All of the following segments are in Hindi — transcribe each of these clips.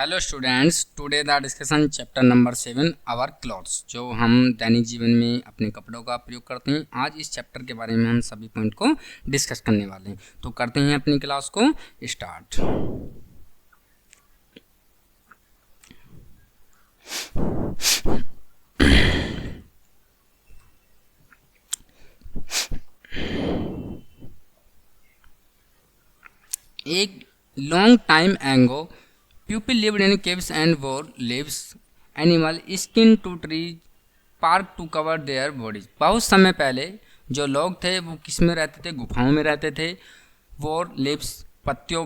Hello students, today the discussion chapter number 7 our clothes, जो हम दैनिक जीवन में अपने कपड़ों का प्रयोग करते हैं। आज इस चैप्टर के बारे में हम सभी पॉइंट को डिस्कस करने वाले हैं। तो करते हैं अपनी क्लास को स्टार्ट। एक लॉन्ग टाइम एगो people lived in caves and wore leaves, animal skin to trees, bark to cover their bodies। बहुत समय पहले जो लोग थे वो किस में रहते थे? गुफाओं में रहते थे। वोर लिव्स, पत्तियों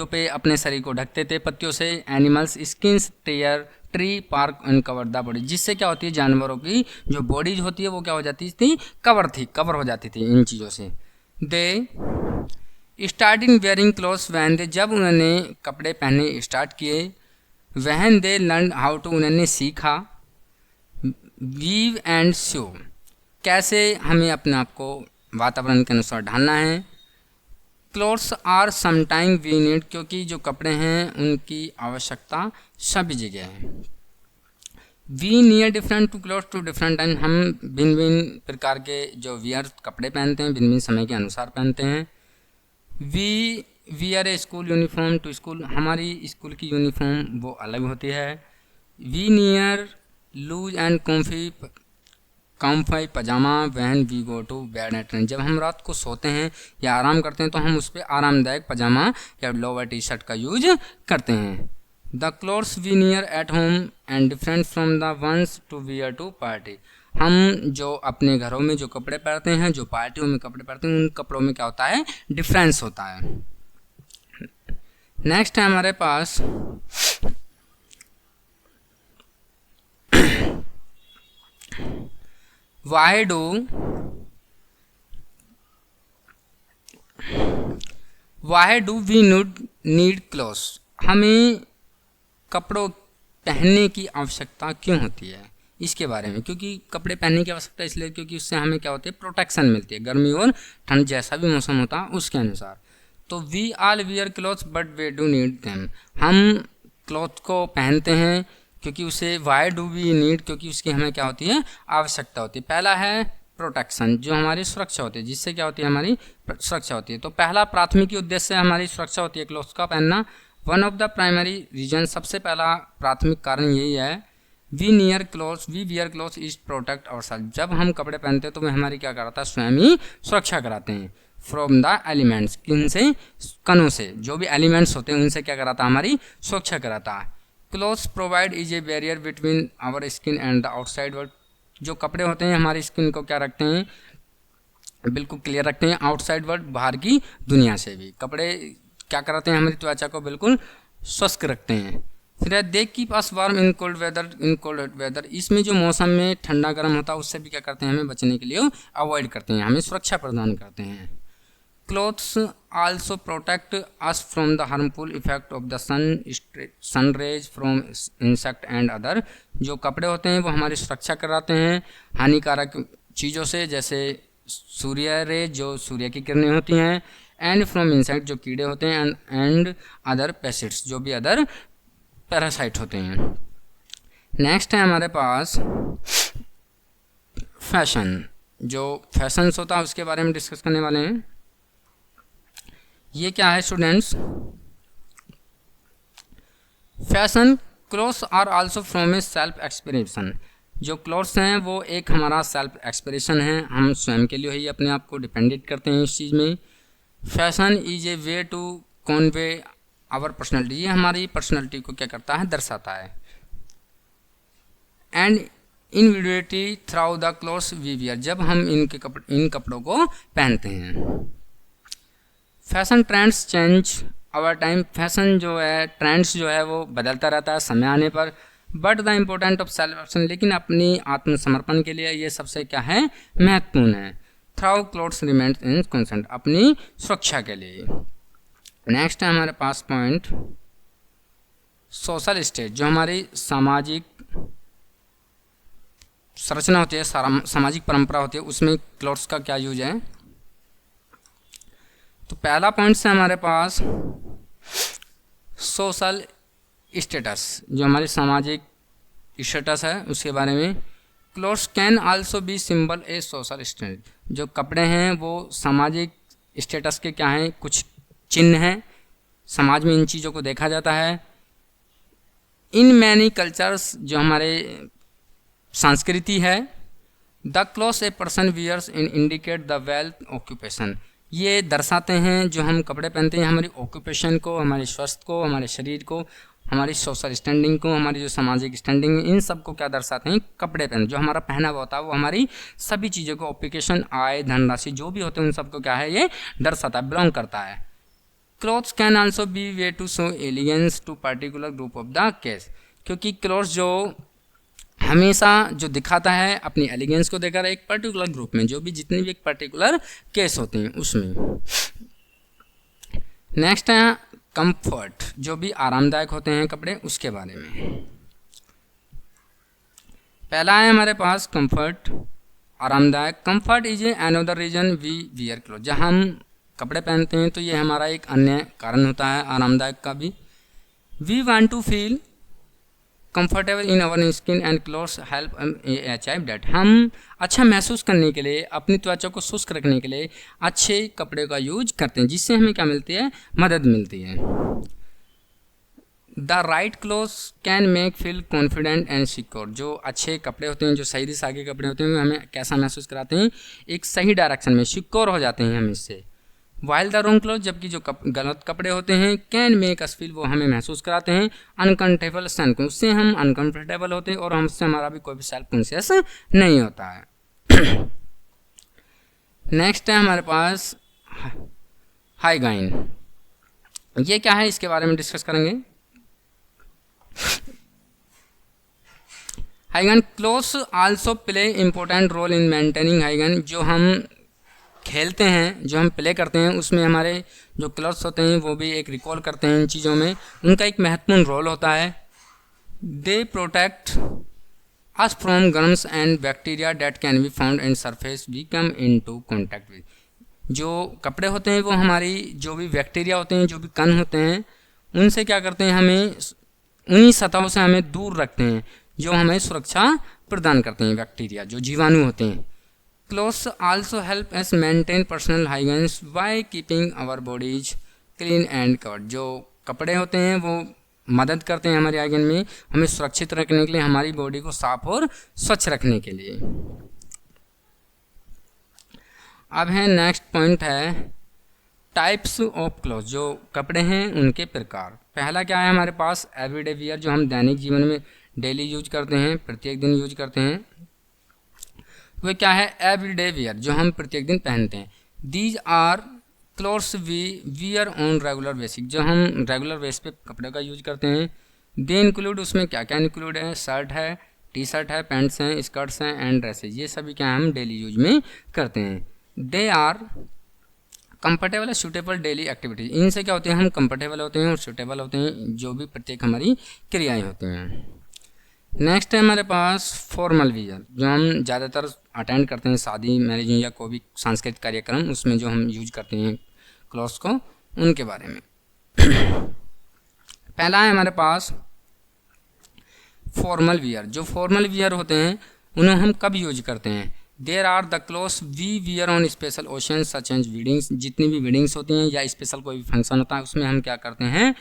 पे अपने शरीर को ढकते थे पत्तियों से। Animals skins tear tree bark and cover the body, जिससे क्या होती है, जानवरों की जो बॉडीज होती है वो क्या हो जाती थी? कवर हो जाती थी इन चीज़ों से। दे starting wearing clothes when they, जब उन्होंने कपड़े पहनने स्टार्ट किए। वहन दे लर्न हाउ टू, उन्होंने सीखा। वीव एंड शो, कैसे हमें अपने आप को वातावरण के अनुसार ढालना है। Clothes are sometime we need, क्योंकि जो कपड़े हैं उनकी आवश्यकता सभी जगह है। We wear different to cloth to different time, हम भिन्न भिन्न प्रकार के जो वियर कपड़े पहनते हैं भिन्न भिन्न समय के अनुसार पहनते हैं। We are a school uniform to school, हमारी स्कूल की यूनिफॉर्म वो अलग होती है। We wear loose and comfy pyjama when we go to bed at night, जब हम रात को सोते हैं या आराम करते हैं तो हम उस पर आरामदायक पजामा या लोअर टी शर्ट का यूज करते हैं। The clothes we wear at home and different from the ones to wear to party, हम जो अपने घरों में जो कपड़े पहनते हैं, जो पार्टियों में कपड़े पहनते हैं, उन कपड़ों में क्या होता है? डिफरेंस होता है। नेक्स्ट है हमारे पास why do we need clothes, हमें कपड़ों पहनने की आवश्यकता क्यों होती है, इसके बारे में। क्योंकि कपड़े पहनने की आवश्यकता इसलिए क्योंकि उससे हमें क्या होती है? प्रोटेक्शन मिलती है, गर्मी और ठंड जैसा भी मौसम होता है उसके अनुसार। तो we all wear clothes but we do need them, हम क्लॉथ को पहनते हैं क्योंकि उसे वाई डू वी नीड, क्योंकि उसकी हमें क्या होती है? आवश्यकता होती है। पहला है प्रोटेक्शन, जो हमारी सुरक्षा होती है, जिससे क्या होती है? हमारी सुरक्षा होती है। तो पहला प्राथमिक उद्देश्य हमारी सुरक्षा होती है क्लॉथ्स का पहनना। One of the primary reason, सबसे पहला प्राथमिक कारण यही है। We wear clothes is protect our self, जब हम कपड़े पहनते हैं तो वे हमारी क्या कराता है? स्वयं ही सुरक्षा कराते हैं। फ्रॉम द एलिमेंट्स, किन से? कणों से, जो भी एलिमेंट्स होते हैं उनसे क्या कराता है? हमारी सुरक्षा कराता है। Clothes provide is a barrier between our skin and the outside world, जो कपड़े होते हैं हमारी स्किन को क्या रखते हैं? बिल्कुल क्लियर रखते हैं आउटसाइड वर्ल्ड, बाहर की दुनिया से भी। कपड़े क्या कराते हैं? हमारी त्वचा को बिल्कुल स्वस्थ रखते हैं। फिर है they keep us warm in cold weather, इसमें जो मौसम में ठंडा गर्म होता है उससे भी क्या करते हैं? हमें बचने के लिए अवॉइड करते हैं, हमें सुरक्षा प्रदान करते हैं। Clothes also protect us from the harmful effect of the sun rays from insect and other, जो कपड़े होते हैं वो हमारी सुरक्षा कराते हैं हानिकारक चीज़ों से, जैसे सूर्य रेज, जो सूर्य की किरणें होती हैं, एंड फ्रॉम इंसेक्ट, जो कीड़े होते हैं, एंड अदर पेस्टिड्स, जो भी अदर पैरासाइट होते हैं। नेक्स्ट है हमारे पास फैशन, जो फैशंस होता है उसके बारे में डिस्कस करने वाले हैं। ये क्या है students? Fashion clothes are also from a self expression, जो क्लोथ्स हैं वो एक हमारा सेल्फ एक्सप्रेशन है, हम स्वयं के लिए ही अपने आप को डिपेंडेंट करते हैं इस चीज़ में। Fashion is a way to convey our personality, ये हमारी पर्सनैलिटी को क्या करता है? दर्शाता है। And individuality through the clothes we wear, जब हम इन कपड़ों को पहनते हैं। Fashion trends change our time, fashion जो है, ट्रेंड्स जो है वो बदलता रहता है समय आने पर। But the important of self action, लेकिन अपनी आत्मसमर्पण के लिए ये सबसे क्या है? महत्वपूर्ण है। Through clothes remains in consent, अपनी सुरक्षा के लिए। नेक्स्ट है हमारे पास पॉइंट सोशल स्टेट, जो हमारी सामाजिक संरचना होती है, सामाजिक परंपरा होती है, उसमें क्लोथ्स का क्या यूज है। तो पहला पॉइंट है हमारे पास सोशल स्टेटस, जो हमारे सामाजिक स्टेटस है उसके बारे में। Clothes can also B symbol A social standard, जो कपड़े हैं वो सामाजिक स्टेटस के क्या हैं, कुछ चिन्ह हैं, समाज में इन चीज़ों को देखा जाता है। इन मैनी कल्चर्स, जो हमारे संस्कृति है, the clothes a person wears in indicate the wealth occupation, ये दर्शाते हैं, जो हम कपड़े पहनते हैं हमारी ऑक्यूपेशन को, हमारे स्वास्थ्य को, हमारे शरीर को, हमारी सोशल स्टैंडिंग को, हमारी जो सामाजिक स्टैंडिंग है, इन सब को क्या दर्शाते हैं, कपड़े पहन, जो हमारा पहनावा होता है वो हमारी सभी चीज़ों को, ऑक्यूपेशन, आय, धनराशि जो भी होते हैं उन सबको क्या है ये दर्शाता है, बिलोंग करता है। Clothes can also be way to show allegiance to particular group of the case, क्योंकि क्लोथ्स जो हमेशा जो दिखाता है अपनी एलिगेंस को देकर एक पर्टिकुलर ग्रुप में, जो भी जितने भी एक पर्टिकुलर केस होते हैं उसमें। नेक्स्ट है कंफर्ट, जो भी आरामदायक होते हैं कपड़े, उसके बारे में। पहला है हमारे पास कंफर्ट, आरामदायक। Comfort is another reason we wear cloth, जब हम कपड़े पहनते हैं तो ये हमारा एक अन्य कारण होता है आरामदायक का भी। We want to feel comfortable in our skin and clothes help achieve that, हम अच्छा महसूस करने के लिए, अपनी त्वचा को शुष्क रखने के लिए अच्छे कपड़े का यूज करते हैं, जिससे हमें क्या मिलती है, मदद मिलती है। The right clothes can make feel confident and secure, जो अच्छे कपड़े होते हैं, जो सही दिशा के कपड़े होते हैं, वो हमें कैसा महसूस कराते हैं, एक सही डायरेक्शन में, सिक्योर हो जाते हैं हम इससे। वाइल द रॉन्ग क्लोथ, जबकि जो गलत कपड़े होते हैं, कैन मेक अस फील, वो हमें महसूस कराते हैं अनकंफर्टेबल सेल्फ, उससे हम अनकंफर्टेबल होते हैं और हमसे हमारा भी कोई भी सेल्फ कॉन्शियस नहीं होता है। नेक्स्ट है हमारे पास हाइजीन, ये क्या है इसके बारे में डिस्कस करेंगे। Hygiene clothes also play important role in maintaining hygiene, जो हम खेलते हैं, जो हम प्ले करते हैं, उसमें हमारे जो क्लोथ्स होते हैं वो भी एक रिकॉल करते हैं इन चीज़ों में, उनका एक महत्वपूर्ण रोल होता है। They protect us from germs and bacteria that can be found in surface we come in to contact with, जो कपड़े होते हैं वो हमारी जो भी बैक्टीरिया होते हैं, जो भी कण होते हैं, उनसे क्या करते हैं, हमें उन्हीं सतहों से हमें दूर रखते हैं, जो हमें सुरक्षा प्रदान करते हैं, बैक्टीरिया जो जीवाणु होते हैं। Clothes also help us maintain personal hygiene by keeping our bodies clean and covered, जो कपड़े होते हैं वो मदद करते हैं हमारे हाइजीन में, हमें सुरक्षित रखने के लिए, हमारी बॉडी को साफ और स्वच्छ रखने के लिए। अब है नेक्स्ट पॉइंट है टाइप्स ऑफ क्लोथ, जो कपड़े हैं उनके प्रकार। पहला क्या है हमारे पास एवरीडे वियर, जो हम दैनिक जीवन में डेली यूज करते हैं, प्रत्येक दिन यूज करते हैं, वो क्या है एवरीडे वियर, जो हम प्रत्येक दिन पहनते हैं। These are clothes we wear on regular basis, जो हम रेगुलर बेस पे कपड़े का यूज करते हैं। दे इंक्लूड, उसमें क्या क्या इंक्लूड है, शर्ट है, टी शर्ट है, पैंट्स हैं, स्कर्ट्स हैं एंड ड्रेसेज, ये सभी क्या हम डेली यूज में करते हैं। They are comfortable suitable daily activities, इनसे क्या होते हैं, हम कंफर्टेबल होते हैं और सूटेबल होते हैं, जो भी प्रत्येक हमारी क्रियाएं होती हैं। नेक्स्ट है हमारे पास फॉर्मल वियर, जो हम ज़्यादातर अटेंड करते हैं, शादी, मैरिज या कोई भी सांस्कृतिक कार्यक्रम, उसमें जो हम यूज करते हैं क्लॉथ्स को, उनके बारे में। पहला है हमारे पास फॉर्मल वियर, जो फॉर्मल वियर होते हैं उन्हें हम कब यूज करते हैं। There are the clothes we wear on special occasion such as weddings, जितनी भी वेडिंग्स होती हैं या स्पेशल कोई भी फंक्शन होता है उसमें हम क्या करते हैं,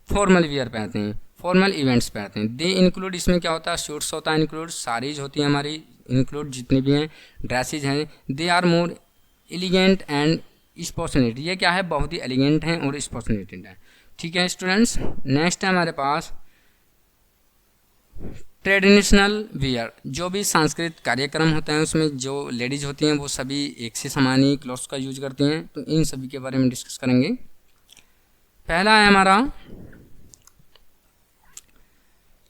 फॉर्मल वियर पहनते हैं, फॉर्मल इवेंट्स पहनते हैं। दे इंक्लूड, इसमें क्या होता है, सूट्स होता है इंक्लूड, साड़ीज होती है हमारी इंक्लूड, जितनी भी हैं, ड्रेसेज हैं। They are more elegant and sophisticated, ये क्या है, बहुत ही एलिगेंट हैं और स्पोर्शनेटेड है। ठीक है स्टूडेंट्स। नेक्स्ट है हमारे पास ट्रेडिशनल वियर, जो भी सांस्कृतिक कार्यक्रम होते हैं उसमें जो लेडीज होती हैं वो सभी एक से समान ही क्लॉथ्स का यूज करती हैं, तो इन सभी के बारे में डिस्कस करेंगे। पहला है हमारा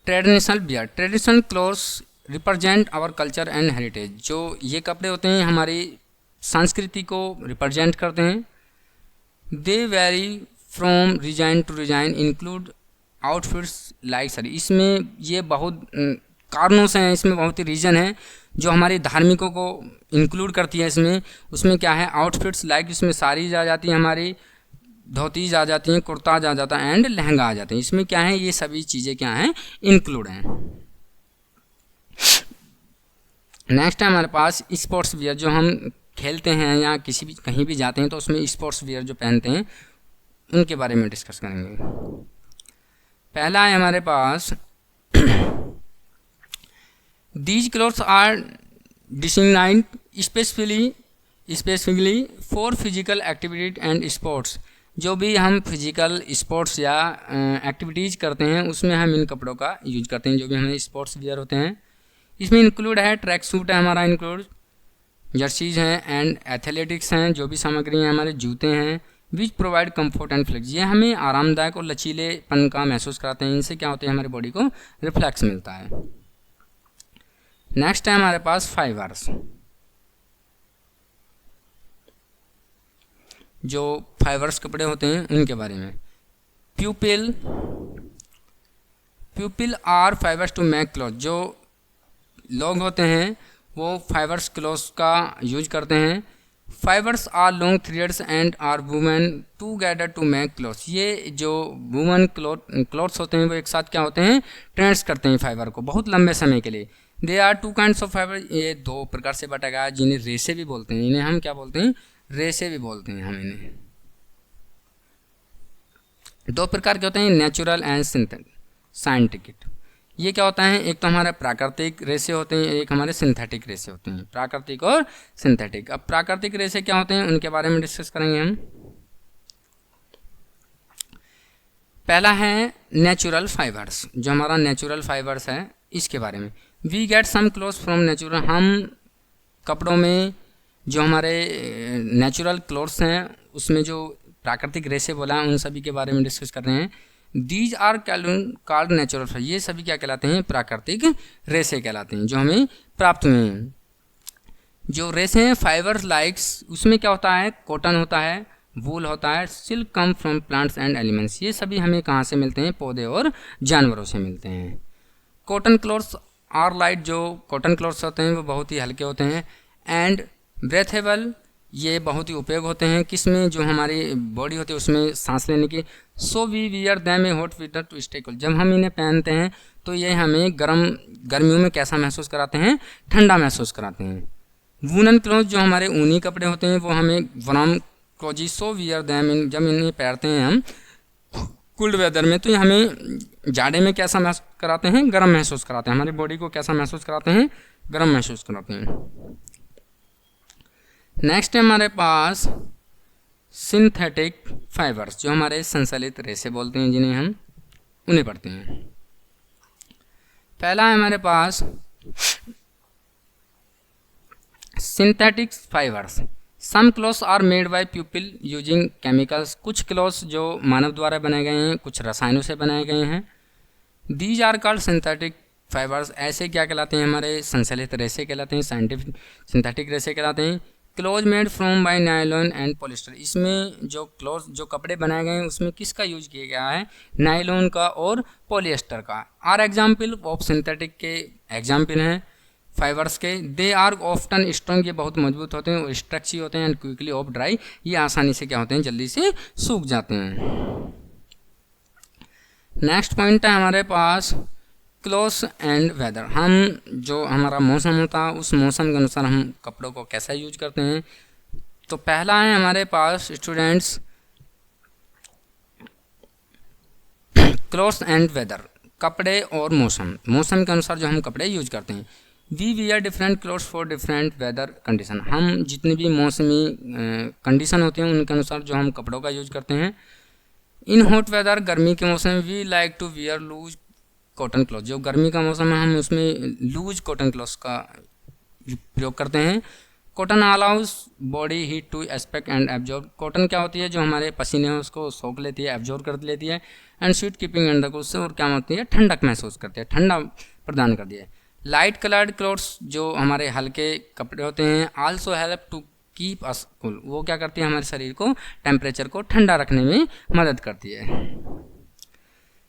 traditional wear. Traditional clothes represent our culture and heritage, जो ये कपड़े होते हैं हमारी संस्कृति को रिप्रेजेंट करते हैं। They vary from region to region, include outfits like sari, इसमें ये बहुत कारणों से हैं, इसमें बहुत ही रीजन है जो हमारी धार्मिकों को इंक्लूड करती है इसमें। उसमें क्या है, आउटफिट्स लाइक, इसमें साड़ी आ जाती है हमारी, धोतीज आ जाती हैं, कुर्ताज आ जाता है एंड लहंगा आ जाते हैं। इसमें क्या है, ये सभी चीज़ें क्या हैं, इंक्लूड हैं। नेक्स्ट है हमारे पास स्पोर्ट्स वियर, जो हम खेलते हैं या किसी भी कहीं भी जाते हैं तो उसमें स्पोर्ट्स वियर जो पहनते हैं उनके बारे में डिस्कस करेंगे। पहला है हमारे पास these clothes are designed specifically for physical activity and sports. जो भी हम फिजिकल स्पोर्ट्स या एक्टिविटीज़ करते हैं उसमें हम इन कपड़ों का यूज करते हैं, जो भी हमें स्पोर्ट्स वियर होते हैं। इसमें इंक्लूड है ट्रैक सूट है हमारा, इंक्लूड जर्सीज हैं एंड एथलेटिक्स हैं, जो भी सामग्री हैं हमारे जूते हैं, which provide comfort and flex. ये हमें आरामदायक और लचीलेपन का महसूस कराते हैं, इनसे क्या होते हैं, हमारी बॉडी को रिफ्लेक्स मिलता है। नेक्स्ट है हमारे पास फाइबर्स। जो फाइबर्स कपड़े होते हैं उनके बारे में, people are fibres to make cloth. जो लोग होते हैं वो फाइबर्स क्लॉथ्स का यूज करते हैं। Fibres are long threads and are woven together to make clothes. ये जो वुमेन क्लॉथ्स होते हैं वो एक साथ क्या होते हैं, ट्रेंड्स करते हैं फाइबर को बहुत लंबे समय के लिए। They are two kinds of fibre, ये दो प्रकार से बांटा गया है, जिन्हें रेसे भी बोलते हैं। इन्हें हम क्या बोलते हैं, रेसे भी बोलते हैं हम इन्हें। दो प्रकार के होते हैं, नेचुरल एंड साइंटिफिक। ये क्या होता है, एक तो हमारे प्राकृतिक रेसे होते हैं, एक हमारे सिंथेटिक रेसे होते हैं, प्राकृतिक और सिंथेटिक। अब प्राकृतिक रेसे क्या होते हैं उनके बारे में डिस्कस करेंगे हम। पहला है नेचुरल फाइबर्स, जो हमारा नेचुरल फाइबर्स है इसके बारे में। We get some clothes from natural, हम कपड़ों में जो हमारे नेचुरल क्लोथ्स हैं उसमें जो प्राकृतिक रेसे बोला है उन सभी के बारे में डिस्कस कर रहे हैं। These are called natural fibre, ये सभी क्या कहलाते हैं, प्राकृतिक रेसे कहलाते हैं, जो हमें प्राप्त हुए हैं। जो रेसे हैं फाइबर्स लाइक्स, उसमें क्या होता है, कॉटन होता है, वूल होता है, silk come from plants and elements. ये सभी हमें कहाँ से मिलते हैं, पौधे और जानवरों से मिलते हैं। कॉटन क्लॉथ्स आर लाइट, जो कॉटन क्लॉथ्स होते हैं वो बहुत ही हल्के होते हैं। एंड ब्रेथेबल, ये बहुत ही उपयोग होते हैं किसमें, जो हमारी बॉडी होती है उसमें सांस लेने की। So we wear them a hot weather to stay cool, जब हम इन्हें पहनते हैं तो ये हमें गर्मियों में कैसा महसूस कराते हैं, ठंडा महसूस कराते हैं। वूलन क्लॉथ, जो हमारे ऊनी कपड़े होते हैं वो हमें वार्म क्लोजी, सो वियर दैम, जब इन्हें पहनते हैं हम कोल्ड वेदर में तो ये हमें जाड़े में कैसा महसूस कराते हैं, गर्म महसूस कराते हैं। हमारी बॉडी को कैसा महसूस कराते हैं, गर्म महसूस कराते हैं। नेक्स्ट है हमारे पास सिंथेटिक फाइबर्स, जो हमारे संश्लेषित रेसे बोलते हैं, जिन्हें हम उन्हें पढ़ते हैं। पहला है हमारे पास synthetic fibres. Some clothes are made by people using chemicals, कुछ क्लॉथ्स जो मानव द्वारा बनाए गए हैं, कुछ रसायनों से बनाए गए हैं। These are called synthetic fibres, ऐसे क्या कहलाते हैं, हमारे संश्लेषित रेसे कहलाते हैं, सिंथेटिक रेसे कहलाते हैं। Cloth made from by nylon and polyester, इसमें जो क्लोथ जो कपड़े बनाए गए हैं उसमें किसका यूज किया गया है, नायलॉन का और पॉलिएस्टर का। आर एग्जाम्पल ऑफ सिंथेटिक के एग्जाम्पल हैं फाइबर्स के। दे आर ऑफ्टन स्ट्रॉन्ग, ये बहुत मजबूत होते हैं और स्ट्रक्ची होते हैं। एंड क्विकली ऑफ ड्राई, ये आसानी से क्या होते हैं, जल्दी से सूख जाते हैं। नेक्स्ट पॉइंट है हमारे पास क्लोथ्स एंड वेदर। हम जो हमारा मौसम होता है उस मौसम के अनुसार हम कपड़ों को कैसा यूज करते हैं। तो पहला है हमारे पास स्टूडेंट्स क्लोथ्स एंड वेदर, कपड़े और मौसम के अनुसार जो हम कपड़े यूज करते हैं। We wear different clothes for different weather condition, हम जितनी भी मौसमी कंडीशन होती हैं उनके अनुसार जो हम कपड़ों का यूज करते हैं। इन हॉट वेदर, गर्मी के मौसम में we like to wear loose cotton cloth, जो गर्मी का मौसम है हम उसमें लूज कॉटन क्लॉथ का प्रयोग करते हैं। Cotton allows body heat to aspect and absorb, cotton क्या होती है, जो हमारे पसीने हैं उसको सोख लेती है, एब्जॉर्ब कर लेती है। एंड स्वीट कीपिंग अंडर को, उससे और क्या होती है, ठंडक महसूस करती है, ठंडा प्रदान करती है। लाइट कलर्ड क्लॉथ्स, जो हमारे हल्के कपड़े होते हैं, also help to keep us cool, वो क्या करती है, हमारे शरीर को टेम्परेचर को ठंडा रखने में मदद करती है।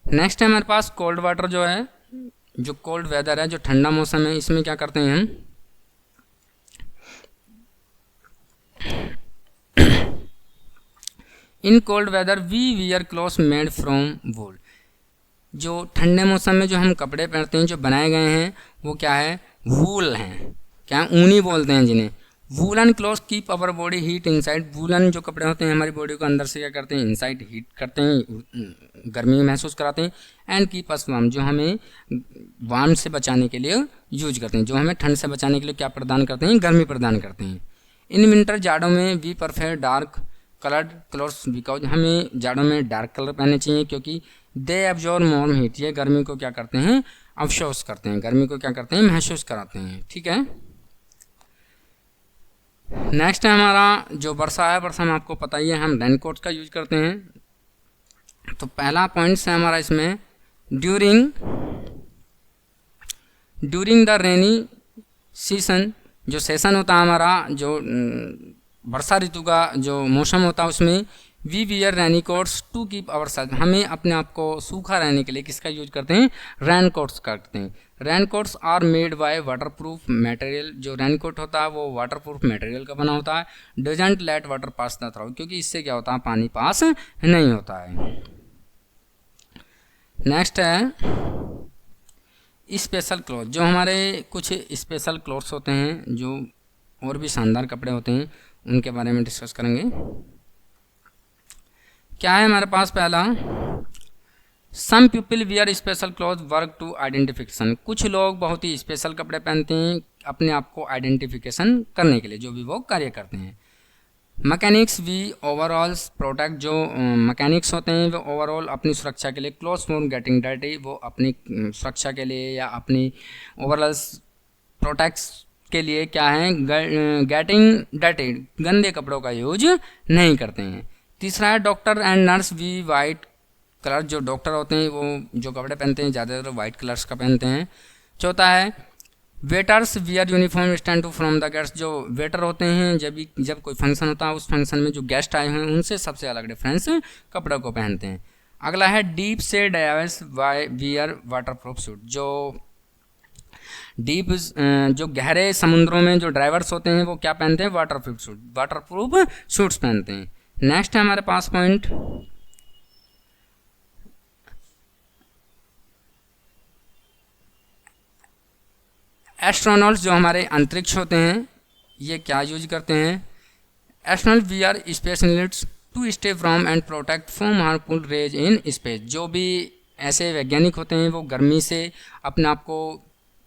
नेक्स्ट है हमारे पास कोल्ड वाटर, जो है जो कोल्ड वेदर है, जो ठंडा मौसम है, इसमें क्या करते हैं हम in cold weather we wear clothes made from wool. जो ठंडे मौसम में जो हम कपड़े पहनते हैं जो बनाए गए हैं वो क्या है, वूल हैं, क्या ऊनी बोलते हैं जिन्हें। Woollen clothes keep our body heat inside. Woollen जो कपड़े होते हैं हमारी बॉडी को अंदर से क्या करते हैं, इनसाइड हीट करते हैं, गर्मी महसूस कराते हैं। एंड कीप अस वार्म, जो हमें वार्म से बचाने के लिए यूज करते हैं, जो हमें ठंड से बचाने के लिए क्या प्रदान करते हैं, गर्मी प्रदान करते हैं। इन विंटर जाड़ों में we prefer dark coloured clothes because, हमें जाड़ों में डार्क कलर पहनने चाहिए क्योंकि दे एब्जॉर्ब मोर हीट, ये गर्मी को क्या करते हैं, अवशोष करते हैं, गर्मी को क्या करते हैं, महसूस कराते हैं। ठीक है। नेक्स्ट है हमारा जो वर्षा है, वर्षा में आपको पता ही है हम रेनकोट का यूज करते हैं। तो पहला पॉइंट है हमारा इसमें, ड्यूरिंग द रेनी सीजन, जो सेशन होता है हमारा, जो वर्षा ऋतु का जो मौसम होता है उसमें we wear rainy coats to keep our self, हमें अपने आप को सूखा रहने के लिए किसका यूज करते हैं, रेन कोट्स करते हैं। Raincoats are made by waterproof material, जो रेन कोट होता है वो वाटर प्रूफ मटेरियल का बना होता है। Doesn't let water pass the through, क्योंकि इससे क्या होता है, पानी पास नहीं होता है। नेक्स्ट है स्पेशल क्लॉथ, जो हमारे कुछ स्पेशल क्लॉथ्स होते हैं जो और भी शानदार कपड़े होते हैं, उनके बारे में डिस्कस करेंगे। क्या है हमारे पास, पहला some people wear special cloth work to identification, कुछ लोग बहुत ही स्पेशल कपड़े पहनते हैं अपने आप को आइडेंटिफिकेशन करने के लिए, जो भी वो कार्य करते हैं। मैकेनिक्स वी ओवरऑल्स प्रोटेक्ट, जो मैकेनिक्स होते हैं वो ओवरऑल अपनी सुरक्षा के लिए, क्लोज फ्रॉम गेटिंग डर्टी, वो अपनी सुरक्षा के लिए या अपनी ओवरऑल प्रोटेक्ट्स के लिए क्या है, गेटिंग डर्टी, गंदे कपड़ों का यूज नहीं करते हैं। तीसरा है doctor and nurse we white colour, जो डॉक्टर होते हैं वो जो कपड़े पहनते हैं ज़्यादातर वाइट कलर्स का पहनते हैं। चौथा है waiters wear uniform stand to from the guest, जो वेटर होते हैं जब कोई फंक्शन होता है उस फंक्शन में जो गेस्ट आए हैं उनसे सबसे अलग डिफरेंस कपड़ों को पहनते हैं। अगला है डीप से diverse wear water proof suit, जो डीप जो गहरे समुद्रों में जो ड्राइवर्स होते हैं वो क्या पहनते हैं, वाटर प्रूफ सूट्स पहनते हैं। नेक्स्ट है हमारे पास पॉइंट एस्ट्रोनॉट्स, जो हमारे अंतरिक्ष होते हैं ये क्या यूज करते हैं, astronaut we are specialists to stay from and protect from harmful rays in space, जो भी ऐसे वैज्ञानिक होते हैं वो गर्मी से अपने आप को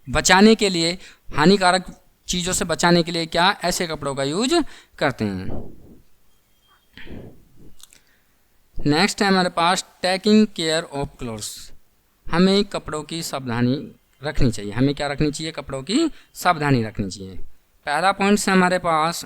बचाने के लिए, हानिकारक चीज़ों से बचाने के लिए क्या ऐसे कपड़ों का यूज करते हैं। नेक्स्ट है हमारे पास टेकिंग केयर ऑफ क्लोथ्स, हमें कपड़ों की सावधानी रखनी चाहिए, हमें क्या रखनी चाहिए, कपड़ों की सावधानी रखनी चाहिए। पहला पॉइंट है हमारे पास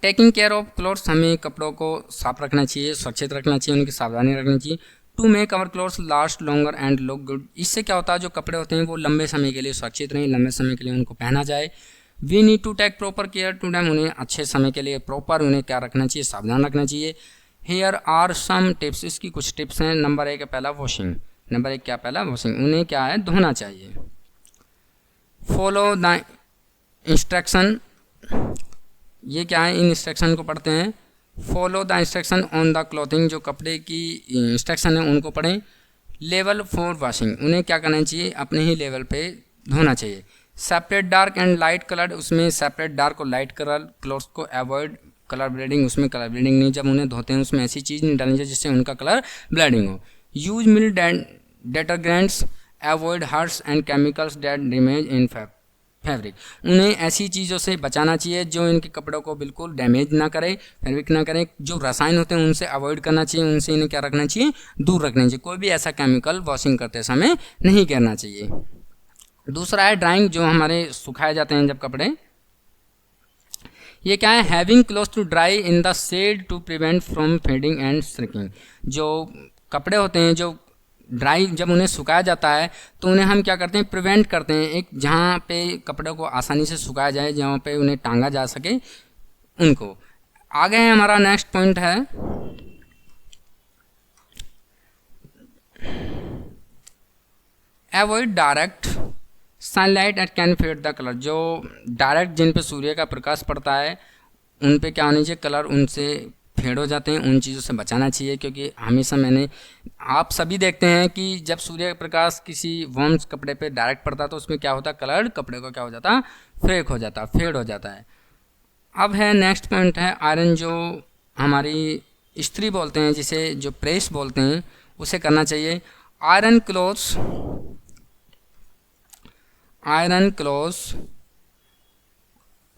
टेकिंग केयर ऑफ क्लोथ्स, हमें कपड़ों को साफ रखना चाहिए, सुरक्षित रखना चाहिए, उनकी सावधानी रखनी चाहिए। To make our clothes last longer and look good, इससे क्या होता है जो कपड़े होते हैं वो लंबे समय के लिए सुरक्षित रहें, लंबे समय के लिए उनको पहना जाए। We need to take proper care to them, उन्हें अच्छे समय के लिए प्रॉपर उन्हें क्या रखना चाहिए, सावधान रखना चाहिए। हेयर आर सम टिप्स, इसकी कुछ टिप्स हैं। नंबर 1 है पहला वॉशिंग, नंबर 1 क्या पहला वॉशिंग, उन्हें क्या है धोना चाहिए। फॉलो द इंस्ट्रक्शन, ये क्या है, इन इंस्ट्रक्शन को पढ़ते हैं। Follow the instruction on the clothing, जो कपड़े की इंस्ट्रक्शन है उनको पढ़ें। लेवल फॉर वॉशिंग, उन्हें क्या करना चाहिए, अपने ही लेवल पे धोना चाहिए। Separate dark and light colour, उसमें सेपरेट डार्क और लाइट कलर क्लॉथ्स को अवॉइड कलर ब्लीडिंग, उसमें कलर ब्लीडिंग नहीं, जब उन्हें धोते हैं उसमें ऐसी चीज़ नहीं डालनी चाहिए जिससे उनका कलर ब्लीडिंग हो। Use mild detergents avoid harsh and chemicals that damage in fabric, उन्हें ऐसी चीज़ों से बचाना चाहिए जो इनके कपड़ों को बिल्कुल डैमेज ना करे, फैब्रिक ना करे। जो रसायन होते हैं उनसे अवॉइड करना चाहिए, उनसे इन्हें क्या रखना चाहिए, दूर रखना चाहिए। कोई भी ऐसा केमिकल वॉशिंग करते समय नहीं करना चाहिए। दूसरा है ड्राइंग, जो हमारे सुखाए जाते हैं जब कपड़े, ये क्या है, having cloth to dry in the shade to prevent from fading and shrinking, जो कपड़े होते हैं जो ड्राई जब उन्हें सुखाया जाता है तो उन्हें हम क्या करते हैं, प्रिवेंट करते हैं, एक जहाँ पे कपड़ों को आसानी से सुखाया जाए, जहाँ पे उन्हें टांगा जा सके उनको। आगे है हमारा नेक्स्ट पॉइंट है avoid direct sunlight it can fade the colour, जो डायरेक्ट जिन पे सूर्य का प्रकाश पड़ता है उन पे क्या होनी चाहिए, कलर उनसे फेड हो जाते हैं, उन चीज़ों से बचाना चाहिए। क्योंकि हमेशा आप सभी देखते हैं कि जब सूर्य प्रकाश किसी वार्म कपड़े पे डायरेक्ट पड़ता है तो उसमें क्या होता है, कलर कपड़े को क्या हो जाता है, फेक हो जाता है, फेड हो जाता है। अब है नेक्स्ट पॉइंट है आयरन, जो हमारी इस्त्री बोलते हैं, जिसे जो प्रेस बोलते हैं, उसे करना चाहिए। Iron clothes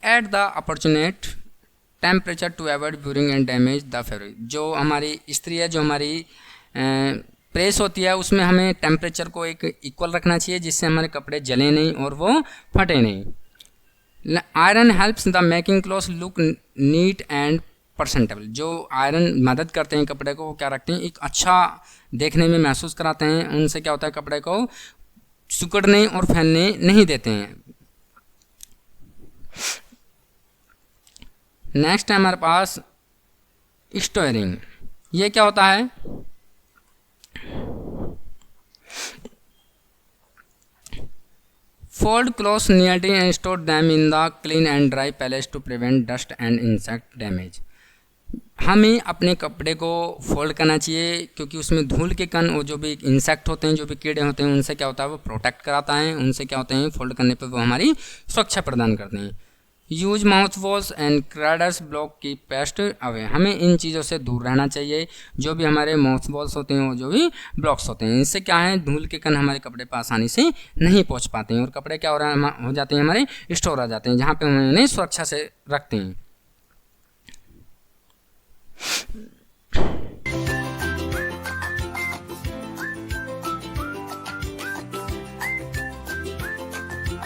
at the appropriate temperature to avoid burning and damage the fabric. जो हमारी इस्त्री है, जो हमारी प्रेस होती है, उसमें हमें टेम्परेचर को एक इक्वल रखना चाहिए, जिससे हमारे कपड़े जले नहीं और वो फटे नहीं। Iron helps the making cloth look neat and presentable. जो आयरन मदद करते हैं कपड़े को, वो क्या रखते हैं, एक अच्छा देखने में महसूस कराते हैं। उनसे क्या होता है, कपड़े को सिकुड़ने और फैलने नहीं देते हैं। नेक्स्ट है हमारे पास स्टोरिंग। ये क्या होता है, fold clothes neatly and store them in the clean and dry place to prevent dust and insect damage. हमें अपने कपड़े को फोल्ड करना चाहिए, क्योंकि उसमें धूल के कण और जो भी इंसेक्ट होते हैं, जो भी कीड़े होते हैं, उनसे क्या होता है, वो प्रोटेक्ट कराता है। उनसे क्या होते हैं, फोल्ड करने पर वो हमारी सुरक्षा प्रदान करते हैं। Use mouth wash and crackers block keep pest away. हमें इन चीज़ों से दूर रहना चाहिए, जो भी हमारे माउथ वॉल्स होते हैं और जो भी ब्लॉक्स होते हैं। इससे क्या है, धूल के कण हमारे कपड़े पर आसानी से नहीं पहुंच पाते हैं और कपड़े क्या हो जाते हैं, हमारे स्टोर आ जाते हैं, जहाँ पे हम उन्हें सुरक्षा से रखते हैं।